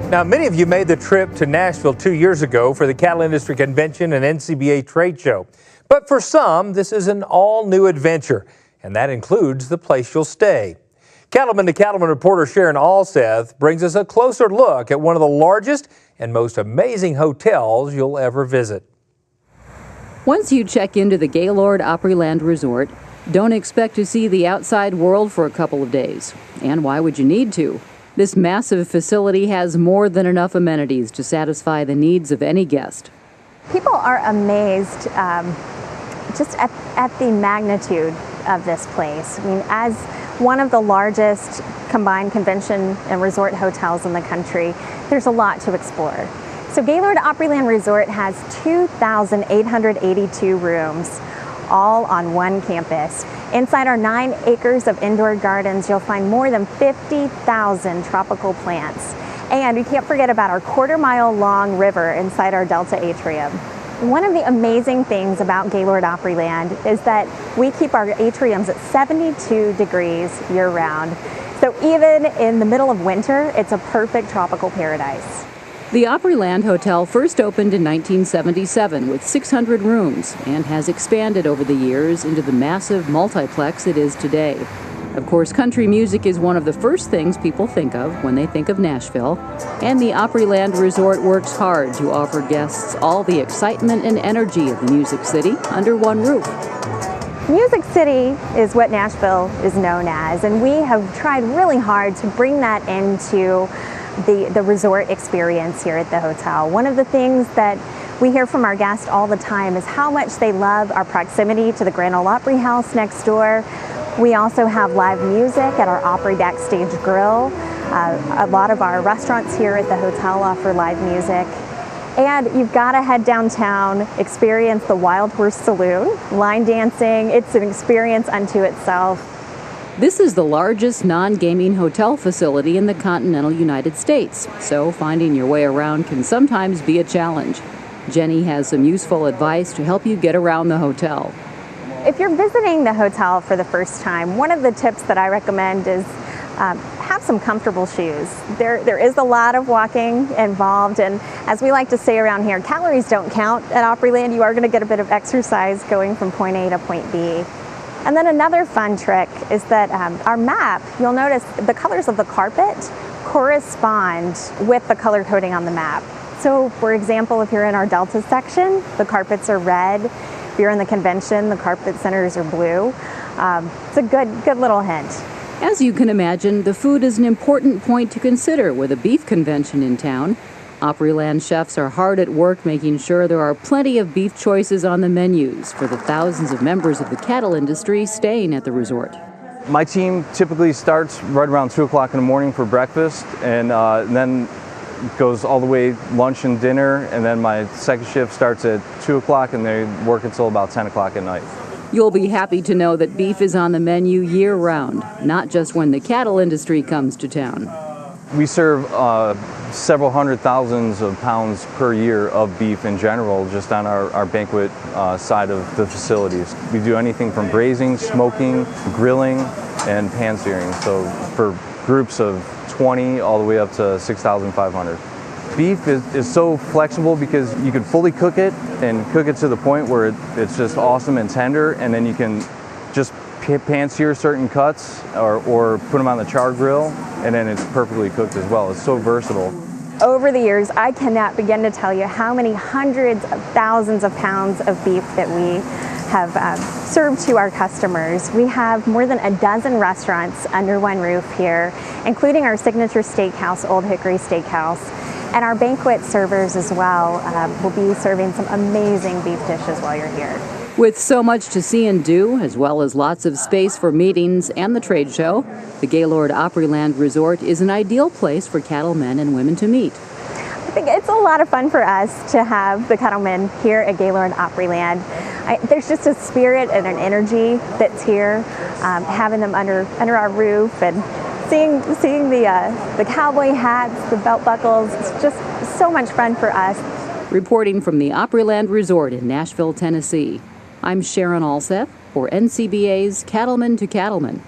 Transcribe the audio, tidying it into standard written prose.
Now, many of you made the trip to Nashville 2 years ago for the Cattle Industry Convention and NCBA trade show. But for some, this is an all-new adventure, and that includes the place you'll stay. Cattleman to Cattleman reporter Sharon Alseth brings us a closer look at one of the largest and most amazing hotels you'll ever visit. Once you check into the Gaylord Opryland Resort, don't expect to see the outside world for a couple of days. And why would you need to? This massive facility has more than enough amenities to satisfy the needs of any guest. People are amazed just at the magnitude of this place. I mean, as one of the largest combined convention and resort hotels in the country, there's a lot to explore. So Gaylord Opryland Resort has 2,882 rooms, all on one campus. Inside our 9 acres of indoor gardens, you'll find more than 50,000 tropical plants. And we can't forget about our quarter-mile long river inside our Delta atrium. One of the amazing things about Gaylord Opryland is that we keep our atriums at 72 degrees year-round. So even in the middle of winter, it's a perfect tropical paradise. The Opryland Hotel first opened in 1977 with 600 rooms and has expanded over the years into the massive multiplex it is today. Of course, country music is one of the first things people think of when they think of Nashville, and the Opryland Resort works hard to offer guests all the excitement and energy of the Music City under one roof. Music City is what Nashville is known as, and we have tried really hard to bring that into the resort experience here at the hotel. One of the things that we hear from our guests all the time is how much they love our proximity to the Grand Ole Opry House next door. We also have live music at our Opry Backstage Grill. A lot of our restaurants here at the hotel offer live music. And you've got to head downtown, experience the Wild Horse Saloon, line dancing. It's an experience unto itself. This is the largest non-gaming hotel facility in the continental United States, so finding your way around can sometimes be a challenge. Jenny has some useful advice to help you get around the hotel. If you're visiting the hotel for the first time, one of the tips that I recommend is have some comfortable shoes. There is a lot of walking involved, and as we like to say around here, calories don't count at Opryland. You are going to get a bit of exercise going from point A to point B. And then another fun trick is that our map, you'll notice the colors of the carpet correspond with the color coding on the map. So for example, if you're in our Delta section, the carpets are red. If you're in the convention, the carpet centers are blue. It's a good little hint. As you can imagine, the food is an important point to consider with a beef convention in town. Opryland chefs are hard at work making sure there are plenty of beef choices on the menus for the thousands of members of the cattle industry staying at the resort. My team typically starts right around 2 o'clock in the morning for breakfast, and then goes all the way lunch and dinner, and then my second shift starts at 2 o'clock and they work until about 10 o'clock at night. You'll be happy to know that beef is on the menu year-round, not just when the cattle industry comes to town. We serve several hundred thousands of pounds per year of beef in general, just on our banquet side of the facilities. We do anything from braising, smoking, grilling, and pan searing. So for groups of 20 all the way up to 6,500. Beef is so flexible because you can fully cook it and cook it to the point where it's just awesome and tender, and then you can just pan sear certain cuts or put them on the char grill, and then it's perfectly cooked as well. It's so versatile. Over the years, I cannot begin to tell you how many hundreds of thousands of pounds of beef that we have served to our customers. We have more than a dozen restaurants under one roof here, including our signature steakhouse, Old Hickory Steakhouse, and our banquet servers as well will be serving some amazing beef dishes while you're here. With so much to see and do, as well as lots of space for meetings and the trade show, the Gaylord Opryland Resort is an ideal place for cattlemen and women to meet. I think it's a lot of fun for us to have the cattlemen here at Gaylord Opryland. There's just a spirit and an energy that's here, having them under our roof and seeing the cowboy hats, the belt buckles. It's just so much fun for us. Reporting from the Opryland Resort in Nashville, Tennessee, I'm Sharon Alseth for NCBA's Cattleman to Cattleman.